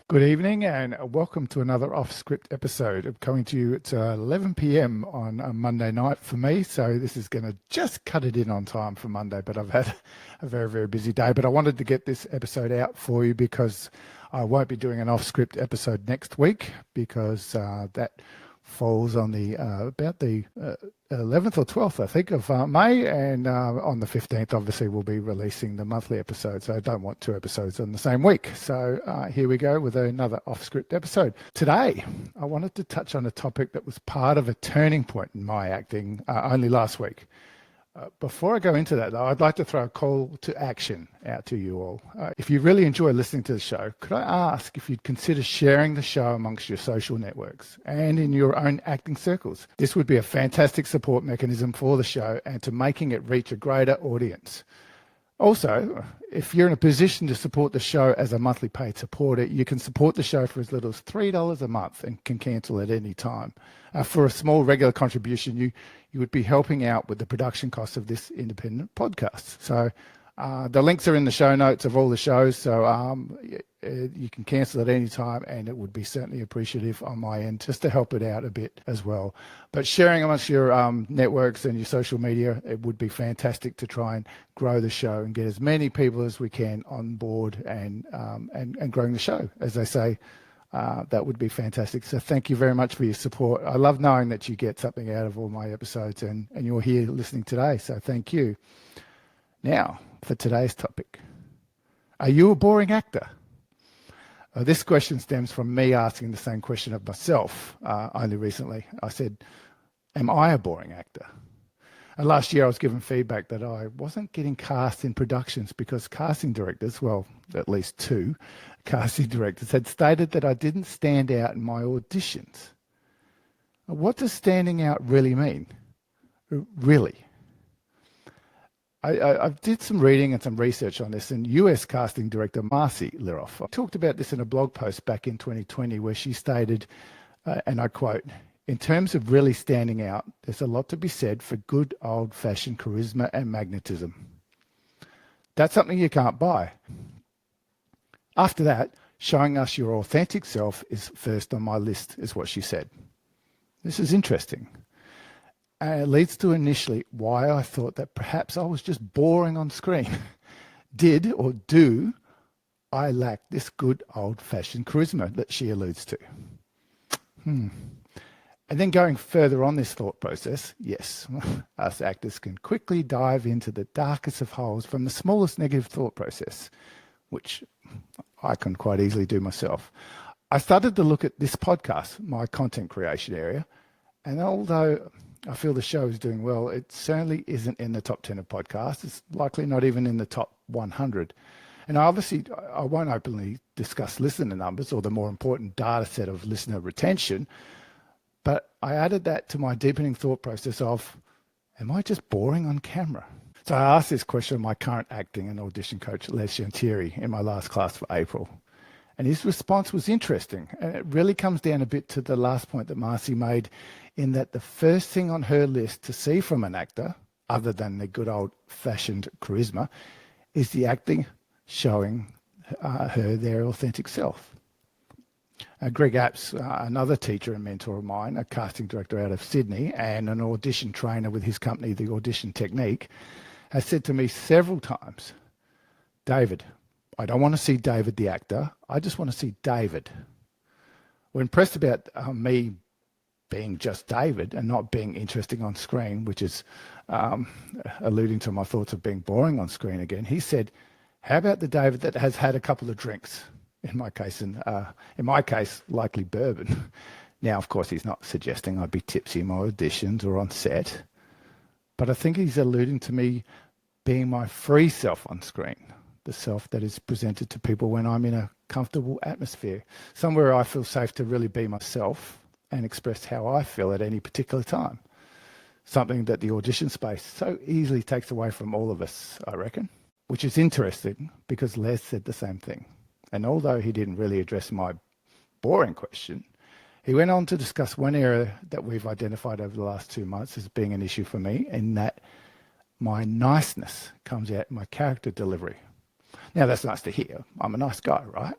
Good evening and welcome to another off-script episode. I'm coming to you at 11 p.m. on a Monday night for me, so this is going to just cut it in on time for Monday, but I've had a very, very busy day. But I wanted to get this episode out for you because I won't be doing an off-script episode next week because that falls on the about the 11th or 12th, I think, of May, and on the 15th, obviously, we'll be releasing the monthly episode, so I don't want two episodes on the same week. So here we go with another off-script episode. Today, I wanted to touch on a topic that was part of a turning point in my acting only last week. Before I go into that, though, I'd like to throw a call to action out to you all. If you really enjoy listening to the show, could I ask if you'd consider sharing the show amongst your social networks and in your own acting circles? This would be a fantastic support mechanism for the show and to making it reach a greater audience. Also, if you're in a position to support the show as a monthly paid supporter, you can support the show for as little as $3 a month and can cancel at any time. For a small regular contribution, you would be helping out with the production costs of this independent podcast. So the links are in the show notes of all the shows, so you can cancel at any time, and it would be certainly appreciative on my end just to help it out a bit as well. But sharing amongst your networks and your social media, it would be fantastic to try and grow the show and get as many people as we can on board and growing the show. As I say, that would be fantastic. So thank you very much for your support. I love knowing that you get something out of all my episodes and you're here listening today. So thank you. Now, for today's topic. Are you a boring actor? This question stems from me asking the same question of myself only recently. I said, am I a boring actor? And last year I was given feedback that I wasn't getting cast in productions because casting directors, well, at least two casting directors, had stated that I didn't stand out in my auditions. What does standing out really mean? Really? I did some reading and some research on this, and US casting director Marcy Liroff talked about this in a blog post back in 2020 where she stated, and I quote, "In terms of really standing out, there's a lot to be said for good old-fashioned charisma and magnetism. That's something you can't buy." After that, showing us your authentic self is first on my list, is what she said. This is interesting. And it leads to initially why I thought that perhaps I was just boring on screen. Did or do I lack this good old-fashioned charisma that she alludes to? And then going further on this thought process, yes, us actors can quickly dive into the darkest of holes from the smallest negative thought process, which I can quite easily do myself. I started to look at this podcast, my content creation area, and although I feel the show is doing well, it certainly isn't in the top 10 of podcasts. It's likely not even in the top 100. And obviously, I won't openly discuss listener numbers or the more important data set of listener retention, but I added that to my deepening thought process of, am I just boring on camera? So I asked this question of my current acting and audition coach, Les Chantieri, in my last class for April. And his response was interesting. And it really comes down a bit to the last point that Marcy made, in that the first thing on her list to see from an actor, other than the good old-fashioned charisma, is the acting showing her their authentic self. Greg Apps, another teacher and mentor of mine, a casting director out of Sydney and an audition trainer with his company, The Audition Technique, has said to me several times, "David, I don't want to see David the actor. I just want to see David." When pressed about me being just David and not being interesting on screen, which is alluding to my thoughts of being boring on screen again, he said, "How about the David that has had a couple of drinks?" In my case, likely bourbon. Now, of course, he's not suggesting I'd be tipsy in my auditions or on set, but I think he's alluding to me being my free self on screen. The self that is presented to people when I'm in a comfortable atmosphere, somewhere I feel safe to really be myself and express how I feel at any particular time. Something that the audition space so easily takes away from all of us, I reckon. Which is interesting because Les said the same thing. And although he didn't really address my boring question, he went on to discuss one area that we've identified over the last 2 months as being an issue for me, in that my niceness comes out in my character delivery. Now, that's nice to hear. I'm a nice guy, right?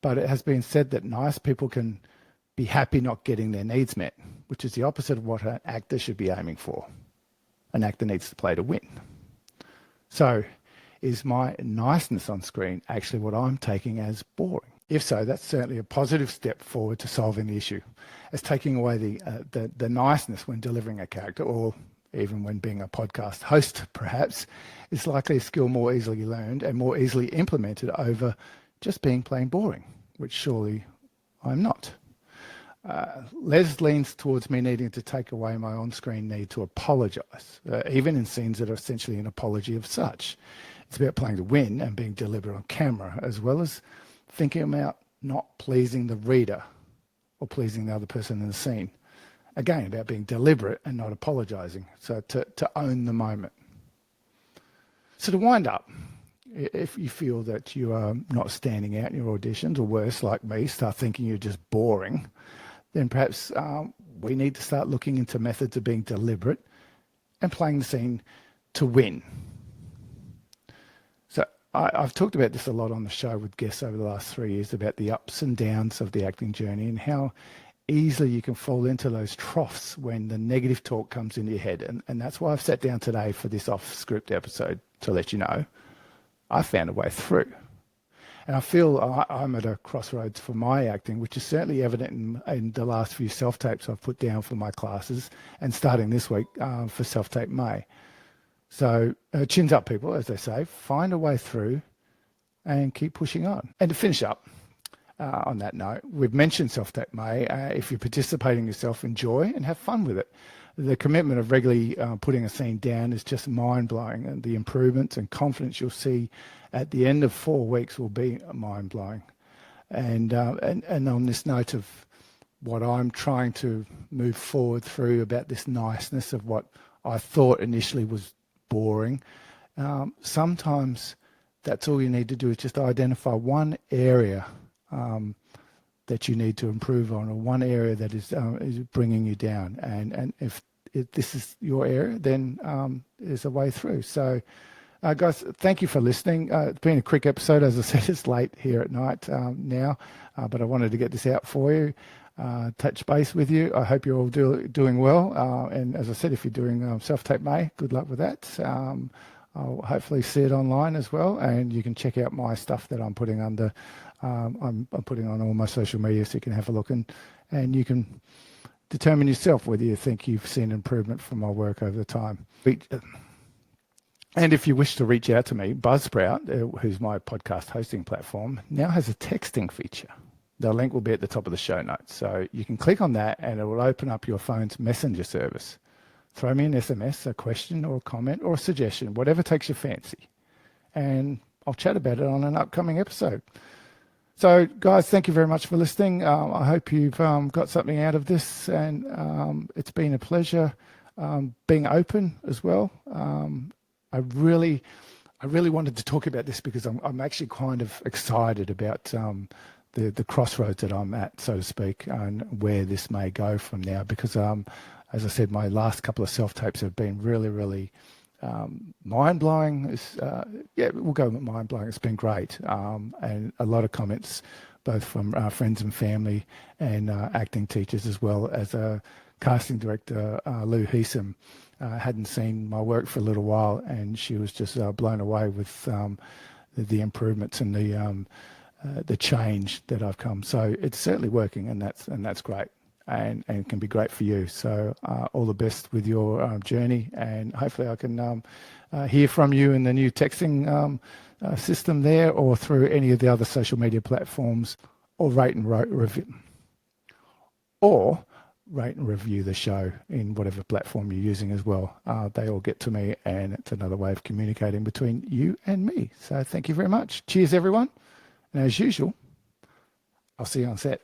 But it has been said that nice people can be happy not getting their needs met, which is the opposite of what an actor should be aiming for. An actor needs to play to win. So, is my niceness on screen actually what I'm taking as boring? If so, that's certainly a positive step forward to solving the issue, as taking away the niceness when delivering a character, or even when being a podcast host, perhaps, is likely a skill more easily learned and more easily implemented over just being plain boring, which surely I'm not. Les leans towards me needing to take away my on-screen need to apologise, even in scenes that are essentially an apology of such. It's about playing to win and being deliberate on camera, as well as thinking about not pleasing the reader or pleasing the other person in the scene. Again, about being deliberate and not apologising, so to own the moment. So to wind up, if you feel that you are not standing out in your auditions, or worse, like me, start thinking you're just boring, then perhaps we need to start looking into methods of being deliberate and playing the scene to win. So I've talked about this a lot on the show with guests over the last 3 years, about the ups and downs of the acting journey and how easily you can fall into those troughs when the negative talk comes into your head. And that's why I've sat down today for this off-script episode to let you know I found a way through. And I feel I'm at a crossroads for my acting, which is certainly evident in the last few self-tapes I've put down for my classes, and starting this week for Self-Tape May. So chins up, people, as they say. Find a way through and keep pushing on. And to finish up on that note, we've mentioned Self-Tape May. If you're participating yourself, enjoy and have fun with it. The commitment of regularly putting a scene down is just mind-blowing, and the improvements and confidence you'll see at the end of 4 weeks will be mind-blowing. And on this note of what I'm trying to move forward through about this niceness of what I thought initially was boring, sometimes that's all you need to do is just identify one area that you need to improve on, or one area that is bringing you down. And if this is your area, then there's a way through. So, guys, thank you for listening. It's been a quick episode. As I said, it's late here at night now, but I wanted to get this out for you, touch base with you. I hope you're all doing well. And as I said, if you're doing Self-Tape May, good luck with that. I'll hopefully see it online as well, and you can check out my stuff that I'm putting under. I'm putting on all my social media, so you can have a look, and you can determine yourself whether you think you've seen improvement from my work over the time. And if you wish to reach out to me, Buzzsprout, who's my podcast hosting platform, now has a texting feature. The link will be at the top of the show notes. So you can click on that and it will open up your phone's messenger service. Throw me an SMS, a question or a comment or a suggestion, whatever takes your fancy. And I'll chat about it on an upcoming episode. So, guys, thank you very much for listening. I hope you've got something out of this, and it's been a pleasure being open as well. I really wanted to talk about this because I'm actually kind of excited about the crossroads that I'm at, so to speak, and where this may go from now. Because, as I said, my last couple of self-tapes have been really mind-blowing. We'll go with mind-blowing. It's been great. And a lot of comments, both from friends and family and acting teachers, as well as a casting director, Lou Heesum, hadn't seen my work for a little while, and she was just blown away with the improvements and the change that I've come. So it's certainly working, and that's great. And can be great for you. So all the best with your journey, and hopefully I can hear from you in the new texting system there, or through any of the other social media platforms, or rate and review the show in whatever platform you're using as well. They all get to me, and it's another way of communicating between you and me. So thank you very much. Cheers, everyone. And as usual, I'll see you on set.